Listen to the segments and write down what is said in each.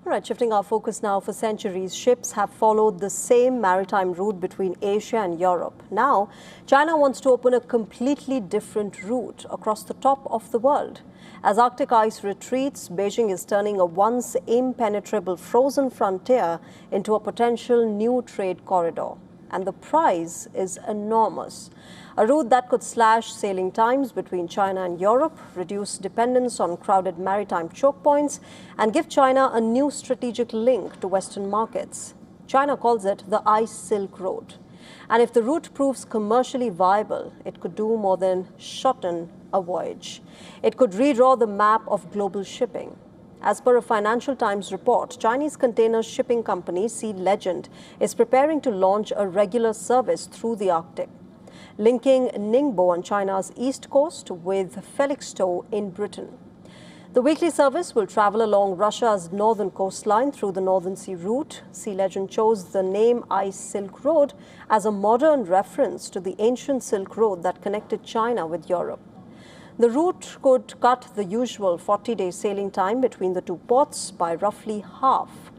All right, shifting our focus now. For centuries, ships have followed the same maritime route between Asia and Europe. Now, China wants to open a completely different route across the top of the world. As Arctic ice retreats, Beijing is turning a once impenetrable frozen frontier into a potential new trade corridor. And the prize is enormous. A route that could slash sailing times between China and Europe, reduce dependence on crowded maritime choke points, and give China a new strategic link to Western markets. China calls it the Ice Silk Road. And if the route proves commercially viable, it could do more than shorten a voyage. It could redraw the map of global shipping. As per a Financial Times report, Chinese container shipping company Sea Legend is preparing to launch a regular service through the Arctic, linking Ningbo on China's east coast with Felixstowe in Britain. The weekly service will travel along Russia's northern coastline through the Northern Sea route. Sea Legend chose the name Ice Silk Road as a modern reference to the ancient Silk Road that connected China with Europe. The route could cut the usual 40-day sailing time between the two ports by roughly half.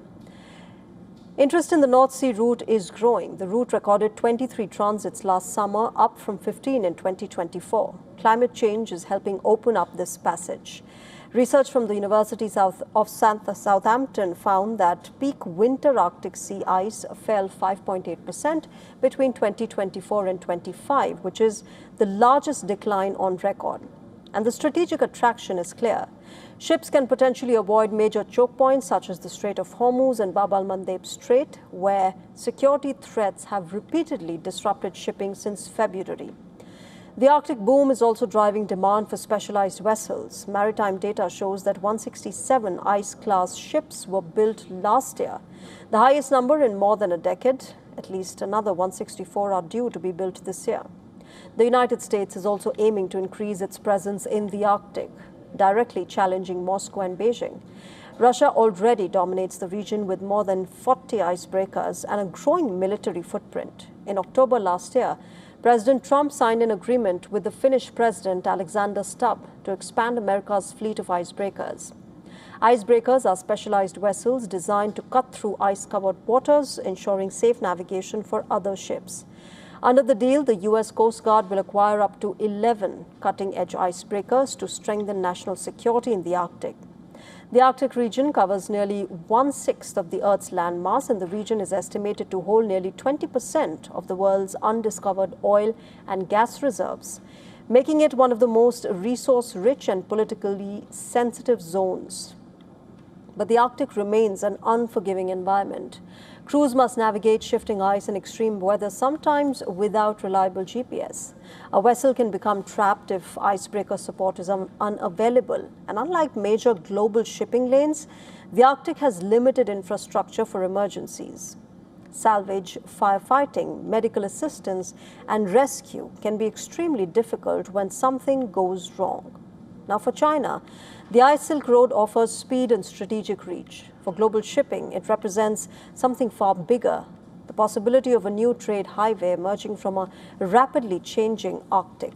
Interest in the North Sea route is growing. The route recorded 23 transits last summer, up from 15 in 2024. Climate change is helping open up this passage. Research from the University of Southampton found that peak winter Arctic sea ice fell 5.8% between 2024 and 25, which is the largest decline on record. And the strategic attraction is clear. Ships can potentially avoid major choke points such as the Strait of Hormuz and Bab al-Mandeb Strait, where security threats have repeatedly disrupted shipping since February. The Arctic boom is also driving demand for specialized vessels. Maritime data shows that 167 ice-class ships were built last year, the highest number in more than a decade. At least another 164 are due to be built this year. The United States is also aiming to increase its presence in the Arctic, directly challenging Moscow and Beijing. Russia already dominates the region with more than 40 icebreakers and a growing military footprint. In October last year, President Trump signed an agreement with the Finnish President Alexander Stubb to expand America's fleet of icebreakers. Icebreakers are specialized vessels designed to cut through ice-covered waters, ensuring safe navigation for other ships. Under the deal, the U.S. Coast Guard will acquire up to 11 cutting-edge icebreakers to strengthen national security in the Arctic. The Arctic region covers nearly 1/6 of the Earth's landmass, and the region is estimated to hold nearly 20% of the world's undiscovered oil and gas reserves, making it one of the most resource-rich and politically sensitive zones. But the Arctic remains an unforgiving environment. Crews must navigate shifting ice and extreme weather, sometimes without reliable GPS. A vessel can become trapped if icebreaker support is unavailable. And unlike major global shipping lanes, the Arctic has limited infrastructure for emergencies. Salvage, firefighting, medical assistance, and rescue can be extremely difficult when something goes wrong. Now, for China, the Ice Silk Road offers speed and strategic reach. For global shipping, it represents something far bigger, the possibility of a new trade highway emerging from a rapidly changing Arctic.